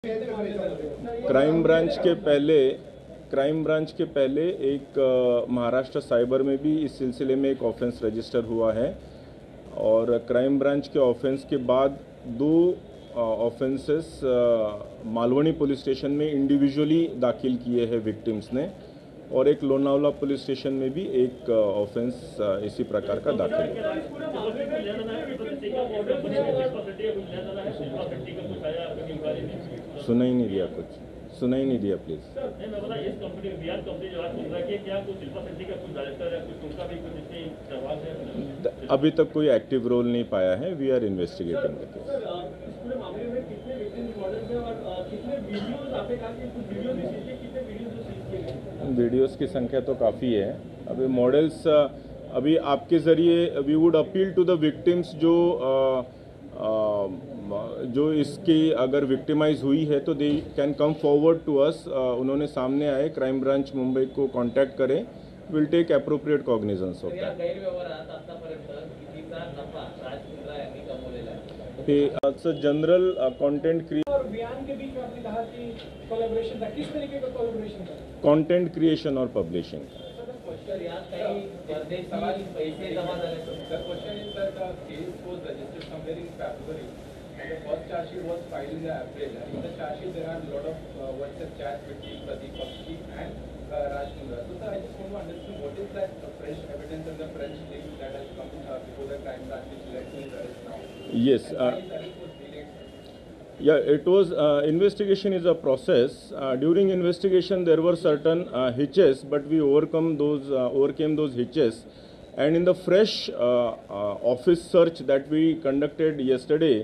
Crime branch के पहले एक महाराष्ट्र साइबर में भी इस सिलसिले में एक ऑफेंस रजिस्टर हुआ है और क्राइम ब्रांच के ऑफेंस के बाद दो ऑफेंसेस मालवनी पुलिस स्टेशन में इंडिविजुअली दाखिल किए हैं विक्टिम्स ने और एक लोनावला पुलिस स्टेशन में भी एक ऑफेंस इसी प्रकार का दाखिल है। सुना ही नहीं दिया प्लीज। अभी तक कोई एक्टिव रोल नहीं पाया है। We are investigating the case. Videos की संख्या तो काफ़ी है। अभी मॉडल्स अभी आपके ज़रिए we would appeal to the victims जो इसकी अगर विक्टिमाइज हुई है तो they can come forward to us. उन्होंने सामने आए, क्राइम ब्रांच मुंबई को कांटेक्ट करें, will take appropriate cognisance of that. General content content creation और publishing. The first charge sheet was filed in April. In the charge sheet, there are a lot of WhatsApp chats between Pradeep Bakshi and Raj Mundra. So, sir, I just want to understand what is that fresh evidence and the fresh thing that has come before the crime branch which led to his arrest now? Yes. Yeah, it was investigation is a process. During investigation, there were certain hitches, but we overcame those hitches. And in the fresh office search that we conducted yesterday,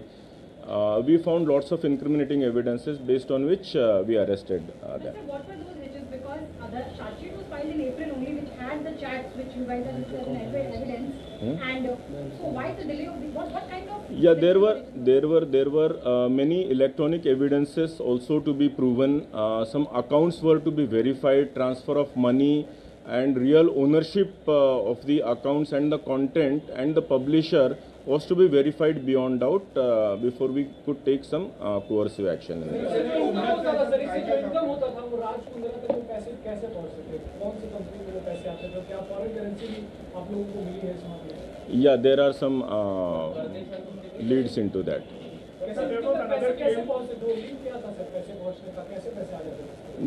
we found lots of incriminating evidences based on which we arrested them. Sir, what were those hitches? Because the charge sheet was filed in April only, which had the chats which you guys have listed as evidence. And so why the delay of the, what kind of? Yeah, there were many electronic evidences also to be proven. Some accounts were to be verified, transfer of money and real ownership of the accounts and the content and the publisher was to be verified beyond doubt before we could take some coercive action. Yeah, there are some leads into that.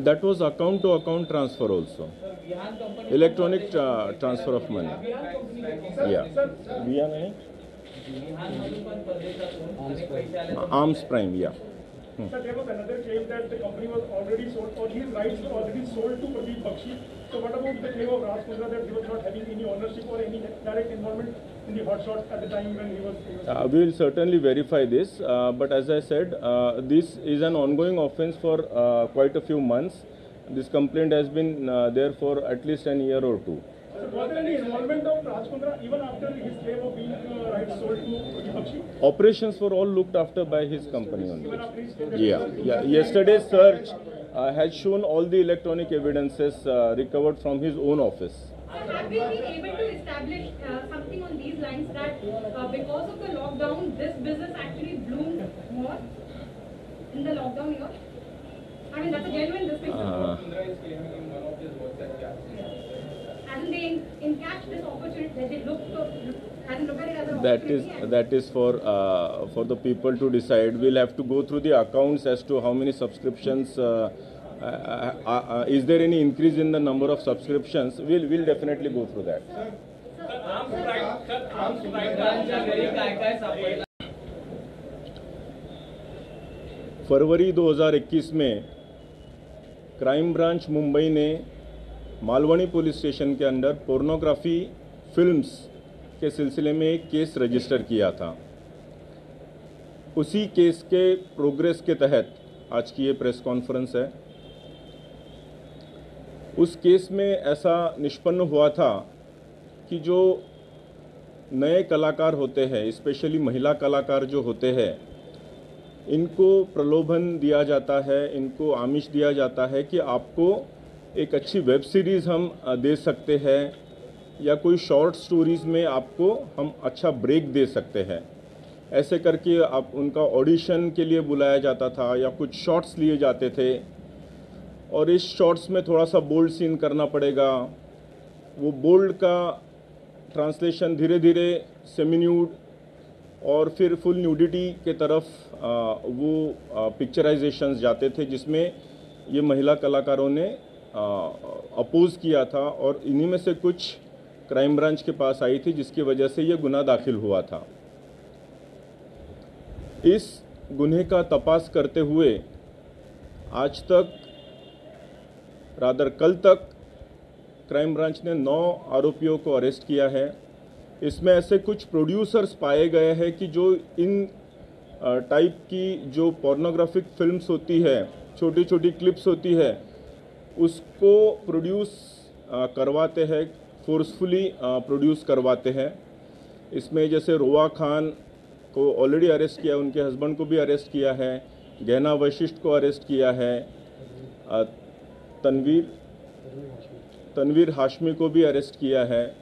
That was account to account transfer also. Electronic transfer of money. Yeah. Arms Prime, yeah. Sir, there was another claim that the company was already sold, or his rights were already sold to Pradeep Bakshi. So what about the claim of Raj Mundra that he was not having any ownership or any direct involvement in the hotshots at the time when he was we will certainly verify this, but as I said, this is an ongoing offence for quite a few months. This complaint has been there for at least an year or two. So was there any involvement of Raj Mundra even after his claim of being rights sold to Pradeep Bakshi? Operations were all looked after by his company only. Yeah. Yesterday's search has shown all the electronic evidences recovered from his own office. Sir, have we been able to establish something on these lines that because of the lockdown, this business actually bloomed more in the lockdown year? I mean, that's a genuine distinction. Mundra is claiming in one of his WhatsApp chats. Hasn't they encashed this opportunity? They hasn't looked at it as an opportunity? That is for the people to decide. We'll have to go through the accounts as to how many subscriptions. Is there any increase in the number of subscriptions? We'll definitely go through that. फरवरी 2021 में crime branch Mumbai ने Malvani police station के अंदर pornography films के सिलसिले में एक case register किया था। उसी केस के प्रोग्रेस के तहत आज की ये प्रेस कॉन्फ्रेंस है। उस केस में ऐसा निष्पन्न हुआ था कि जो नए कलाकार होते हैं, स्पेशली महिला कलाकार जो होते हैं, इनको प्रलोभन दिया जाता है, इनको आमिष दिया जाता है कि आपको एक अच्छी वेब सीरीज़ हम दे सकते हैं या कोई शॉर्ट स्टोरीज़ में आपको हम अच्छा ब्रेक दे सकते हैं। ऐसे करके आप उनका ऑडिशन के लिए बुलाया जाता था या कुछ शॉट्स लिए जाते थे, और इस शॉट्स में थोड़ा सा बोल्ड सीन करना पड़ेगा। वो बोल्ड का ट्रांसलेशन धीरे धीरे सेमी न्यूड और फिर फुल न्यूडिटी के तरफ वो पिक्चराइजेशंस जाते थे, जिसमें ये महिला कलाकारों ने अपोज किया था, और इन्हीं में से कुछ क्राइम ब्रांच के पास आई थी, जिसकी वजह से ये गुनाह दाखिल हुआ था। इस गुन्हे का तपास करते हुए आज तक, रादर कल तक, क्राइम ब्रांच ने 9 आरोपियों को अरेस्ट किया है। इसमें ऐसे कुछ प्रोड्यूसर्स पाए गए हैं कि जो इन टाइप की जो पोर्नोग्राफिक फिल्म्स होती है, छोटी छोटी क्लिप्स होती है, उसको प्रोड्यूस करवाते हैं, फोर्सफुली प्रोड्यूस करवाते हैं। इसमें जैसे रोआ खान को ऑलरेडी अरेस्ट किया, उनके हस्बैंड को भी अरेस्ट किया है, गहना वशिष्ठ को अरेस्ट किया है, तनवीर हाशमी को भी अरेस्ट किया है,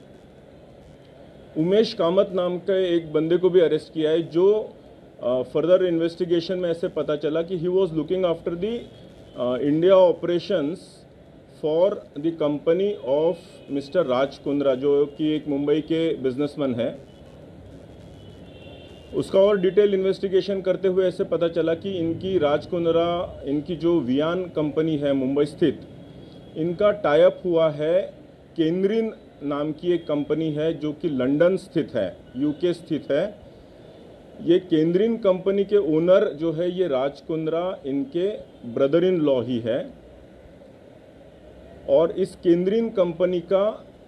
उमेश कामत नाम के एक बंदे को भी अरेस्ट किया है, जो फर्दर इन्वेस्टिगेशन में ऐसे पता चला कि he was looking after the India operations for the company of Mr Raj Kundra, जो कि एक मुंबई के बिजनेसमैन है। उसका और डिटेल इन्वेस्टिगेशन करते हुए ऐसे पता चला कि इनकी राज कुंद्रा, इनकी जो वियान कंपनी है मुंबई स्थित, इनका टाई अप हुआ है केंद्रीन नाम की एक कंपनी है जो कि लंदन स्थित है, यूके स्थित है। ये केंद्रीन कंपनी के ओनर जो है ये राज कुंद्रा इनके ब्रदर इन लॉ ही है, और इस केंद्रीन कंपनी का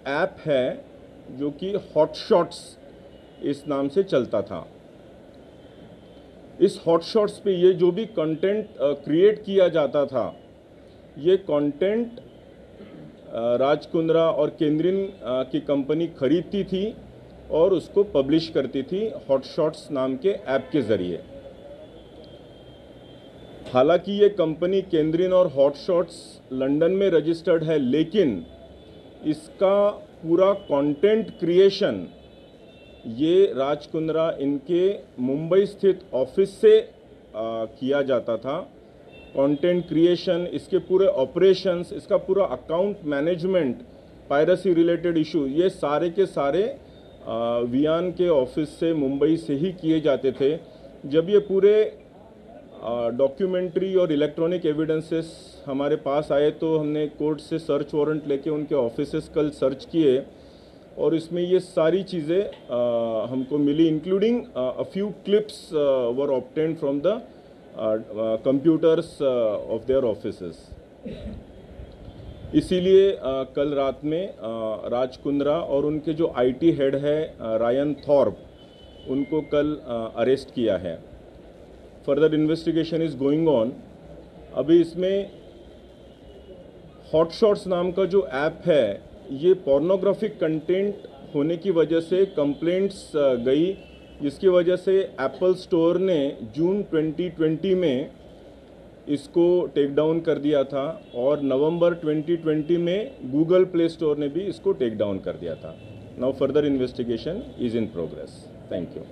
ऐप है जो कि हॉटशॉट्स इस नाम से चलता था। इस हॉटशॉट्स पे ये जो भी कंटेंट क्रिएट किया जाता था, ये कंटेंट राज कुंद्रा और केंद्रीन की कंपनी खरीदती थी और उसको पब्लिश करती थी हॉटशॉट्स नाम के ऐप के ज़रिए। हालांकि ये कंपनी केंद्रीन और हॉटशॉट्स लंदन में रजिस्टर्ड है, लेकिन इसका पूरा कंटेंट क्रिएशन ये राज कुंद्रा इनके मुंबई स्थित ऑफिस से किया जाता था। कंटेंट क्रिएशन, इसके पूरे ऑपरेशंस, इसका पूरा account management, piracy related issue, ये सारे के सारे वियान के ऑफिस से मुंबई से ही किए जाते थे। जब ये पूरे डॉक्यूमेंट्री और इलेक्ट्रॉनिक एविडेंसेस हमारे पास आए तो हमने कोर्ट से सर्च वारंट लेके उनके ऑफिसेस कल सर्च किए, और इसमें ये सारी चीज़ें हमको मिली, including a few clips were obtained from the computers of their offices. इसीलिए कल रात में राज कुंद्रा और उनके जो आईटी हेड है रायन थॉर्प, उनको कल अरेस्ट किया है। Further investigation is going on. अभी इसमें हॉटशॉट्स नाम का जो ऐप है, ये पोर्नोग्राफिक कंटेंट होने की वजह से कंप्लेंट्स गई, जिसकी वजह से एप्पल स्टोर ने जून 2020 में इसको टेक डाउन कर दिया था, और नवंबर 2020 में गूगल प्ले स्टोर ने भी इसको टेक डाउन कर दिया था। Now further investigation is in progress. Thank you.